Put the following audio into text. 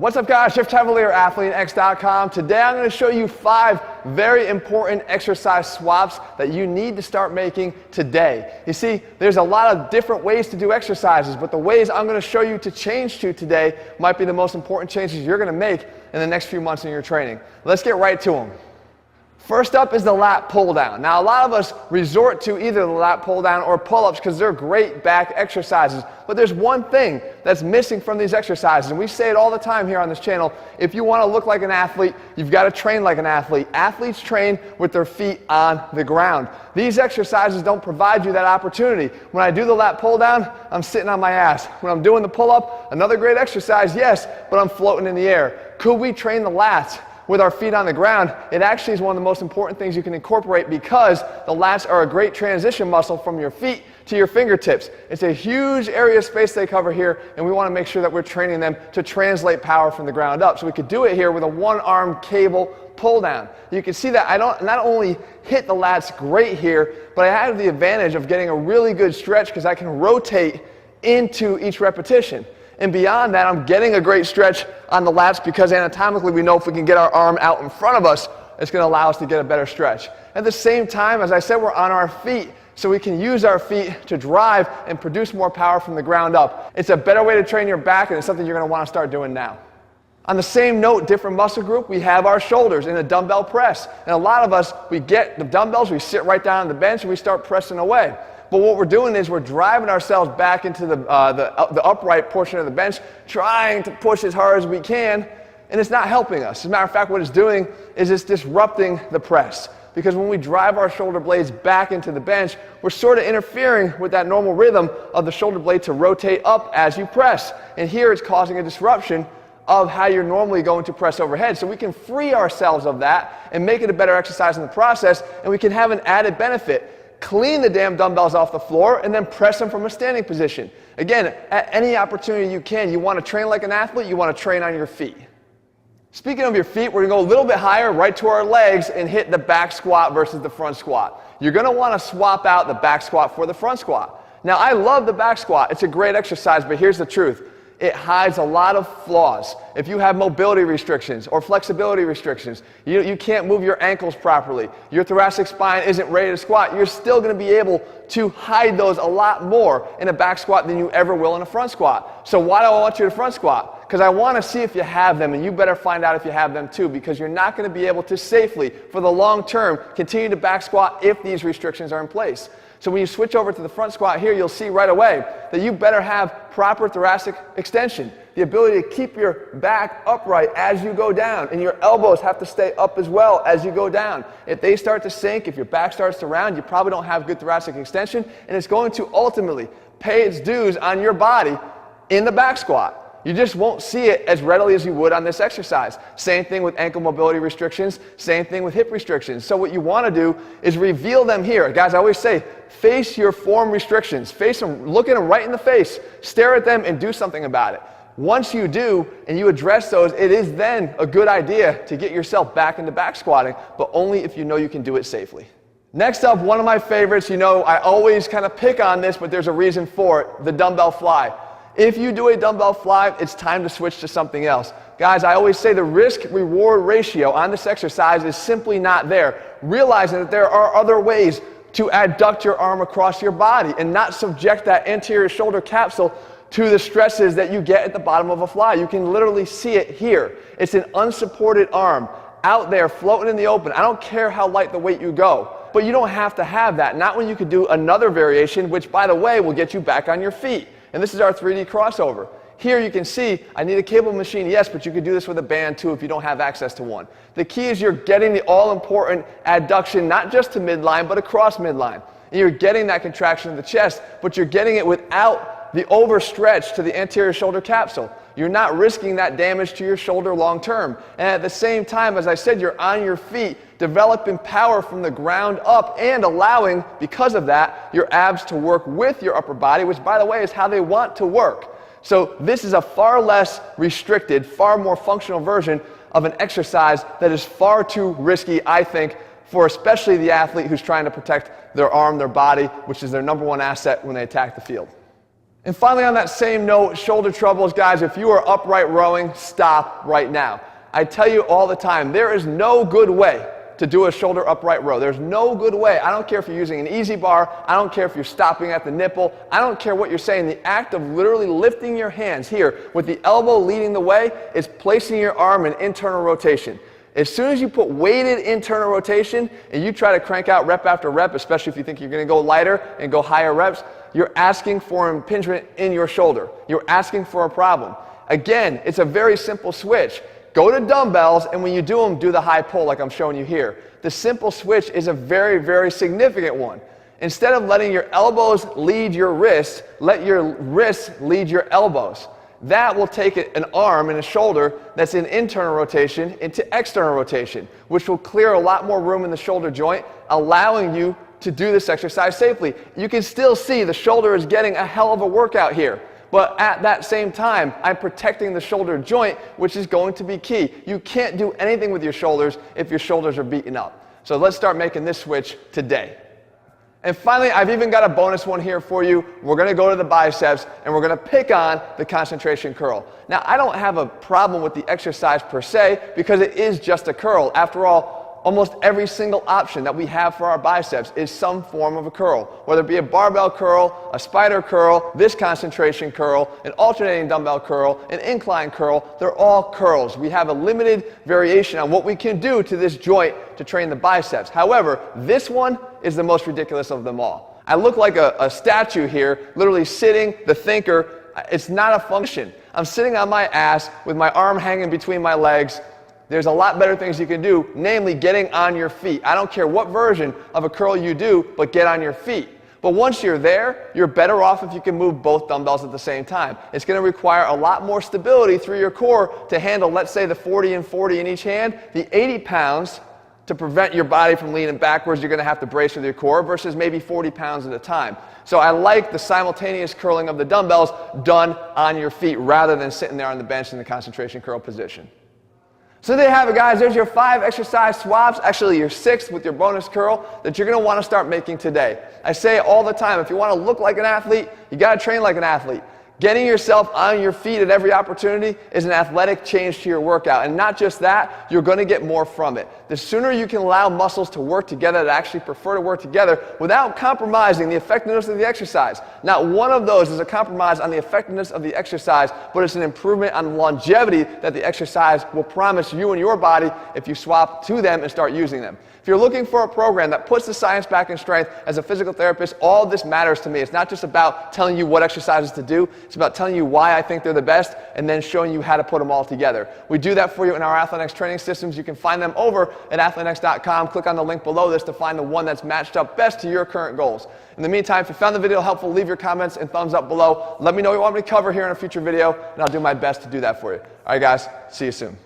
What's up guys, Jeff Tavalier, ATHLEAN-X.com. Today I'm going to show you 5 very important exercise swaps that you need to start making today. You see, there's a lot of different ways to do exercises, but the ways I'm going to show you to change to today might be the most important changes you're going to make in the next few months in your training. Let's get right to them. First up is the lat pull down. Now a lot of us resort to either the lat pull down or pull-ups because they're great back exercises. But there's one thing that's missing from these exercises, and we say it all the time here on this channel. If you want to look like an athlete, you've got to train like an athlete. Athletes train with their feet on the ground. These exercises don't provide you that opportunity. When I do the lat pull down, I'm sitting on my ass. When I'm doing the pull-up, another great exercise, yes, but I'm floating in the air. Could we train the lats with our feet on the ground? It actually is one of the most important things you can incorporate because the lats are a great transition muscle from your feet to your fingertips. It's a huge area of space they cover here, and we want to make sure that we're training them to translate power from the ground up. So we could do it here with a one-arm cable pull down. You can see that I don't not only hit the lats great here, but I have the advantage of getting a really good stretch because I can rotate into each repetition. And beyond that, I'm getting a great stretch on the lats because anatomically we know if we can get our arm out in front of us, it's going to allow us to get a better stretch. At the same time, as I said, we're on our feet, so we can use our feet to drive and produce more power from the ground up. It's a better way to train your back, and it's something you're going to want to start doing now. On the same note, different muscle group, we have our shoulders in a dumbbell press. And a lot of us, we get the dumbbells, we sit right down on the bench, and we start pressing away. But what we're doing is we're driving ourselves back into the upright portion of the bench, trying to push as hard as we can, and it's not helping us. As a matter of fact, what it's doing is it's disrupting the press. Because when we drive our shoulder blades back into the bench, we're sort of interfering with that normal rhythm of the shoulder blade to rotate up as you press. And here it's causing a disruption of how you're normally going to press overhead. So we can free ourselves of that and make it a better exercise in the process, and we can have an added benefit. Clean the damn dumbbells off the floor and then press them from a standing position. Again, at any opportunity you can, you want to train like an athlete, you want to train on your feet. Speaking of your feet, we're going to go a little bit higher right to our legs and hit the back squat versus the front squat. You're going to want to swap out the back squat for the front squat. Now, I love the back squat. It's a great exercise, but here's the truth. It hides a lot of flaws. If you have mobility restrictions or flexibility restrictions, you can't move your ankles properly, your thoracic spine isn't ready to squat, you're still going to be able to hide those a lot more in a back squat than you ever will in a front squat. So why do I want you to front squat? Because I want to see if you have them, and you better find out if you have them too, because you're not going to be able to safely, for the long term, continue to back squat if these restrictions are in place. So when you switch over to the front squat here, you'll see right away that you better have proper thoracic extension, the ability to keep your back upright as you go down, and your elbows have to stay up as well as you go down. If they start to sink, if your back starts to round, you probably don't have good thoracic extension, and it's going to ultimately pay its dues on your body in the back squat. You just won't see it as readily as you would on this exercise. Same thing with ankle mobility restrictions, same thing with hip restrictions. So what you want to do is reveal them here. Guys, I always say, face your form restrictions. Face them, look at them right in the face, stare at them, and do something about it. Once you do, and you address those, it is then a good idea to get yourself back into back squatting, but only if you know you can do it safely. Next up, one of my favorites, you know, I always kind of pick on this, but there's a reason for it, the dumbbell fly. If you do a dumbbell fly, it's time to switch to something else. Guys, I always say the risk-reward ratio on this exercise is simply not there. Realizing that there are other ways to adduct your arm across your body and not subject that anterior shoulder capsule to the stresses that you get at the bottom of a fly. You can literally see it here. It's an unsupported arm out there floating in the open. I don't care how light the weight you go, but you don't have to have that. Not when you could do another variation, which, by the way, will get you back on your feet. And this is our 3D crossover. Here you can see, I need a cable machine, yes, but you could do this with a band too if you don't have access to one. The key is you're getting the all-important adduction, not just to midline, but across midline. And you're getting that contraction of the chest, but you're getting it without the overstretch to the anterior shoulder capsule. You're not risking that damage to your shoulder long term. And at the same time, as I said, you're on your feet, developing power from the ground up and allowing, because of that, your abs to work with your upper body, which, by the way, is how they want to work. So this is a far less restricted, far more functional version of an exercise that is far too risky, I think, for especially the athlete who's trying to protect their arm, their body, which is their #1 asset when they attack the field. And finally, on that same note, shoulder troubles, guys, if you are upright rowing, stop right now. I tell you all the time, there is no good way to do a shoulder upright row. There's no good way. I don't care if you're using an easy bar. I don't care if you're stopping at the nipple. I don't care what you're saying. The act of literally lifting your hands here with the elbow leading the way is placing your arm in internal rotation. As soon as you put weighted internal rotation and you try to crank out rep after rep, especially if you think you're going to go lighter and go higher reps, you're asking for impingement in your shoulder. You're asking for a problem. Again, it's a very simple switch. Go to dumbbells, and when you do them, do the high pull like I'm showing you here. The simple switch is a very, very significant one. Instead of letting your elbows lead your wrists, let your wrists lead your elbows. That will take an arm and a shoulder that's in internal rotation into external rotation, which will clear a lot more room in the shoulder joint, allowing you to do this exercise safely. You can still see the shoulder is getting a hell of a workout here. But at that same time, I'm protecting the shoulder joint, which is going to be key. You can't do anything with your shoulders if your shoulders are beaten up. So let's start making this switch today. And finally, I've even got a bonus one here for you. We're going to go to the biceps, and we're going to pick on the concentration curl. Now, I don't have a problem with the exercise per se, because it is just a curl. After all, almost every single option that we have for our biceps is some form of a curl, whether it be a barbell curl, a spider curl, this concentration curl, an alternating dumbbell curl, an incline curl. They're all curls. We have a limited variation on what we can do to this joint to train the biceps. However, this one is the most ridiculous of them all. I look like a statue here, literally sitting, the thinker. It's not a function. I'm sitting on my ass with my arm hanging between my legs. There's a lot better things you can do, namely getting on your feet. I don't care what version of a curl you do, but get on your feet. But once you're there, you're better off if you can move both dumbbells at the same time. It's going to require a lot more stability through your core to handle, let's say, the 40 and 40 in each hand, the 80 pounds to prevent your body from leaning backwards. You're going to have to brace with your core versus maybe 40 pounds at a time. So I like the simultaneous curling of the dumbbells done on your feet rather than sitting there on the bench in the concentration curl position. So there you have it, guys. There's your 5 exercise swaps, actually your 6th with your bonus curl that you're going to want to start making today. I say it all the time, if you want to look like an athlete, you got to train like an athlete. Getting yourself on your feet at every opportunity is an athletic change to your workout. And not just that, you're going to get more from it. The sooner you can allow muscles to work together that actually prefer to work together without compromising the effectiveness of the exercise. Not one of those is a compromise on the effectiveness of the exercise, but it's an improvement on the longevity that the exercise will promise you and your body if you swap to them and start using them. If you're looking for a program that puts the science back in strength, as a physical therapist, all of this matters to me. It's not just about telling you what exercises to do. It's about telling you why I think they're the best and then showing you how to put them all together. We do that for you in our ATHLEAN-X training systems. You can find them over at athleanx.com. Click on the link below this to find the one that's matched up best to your current goals. In the meantime, if you found the video helpful, leave your comments and thumbs up below. Let me know what you want me to cover here in a future video, and I'll do my best to do that for you. All right, guys, see you soon.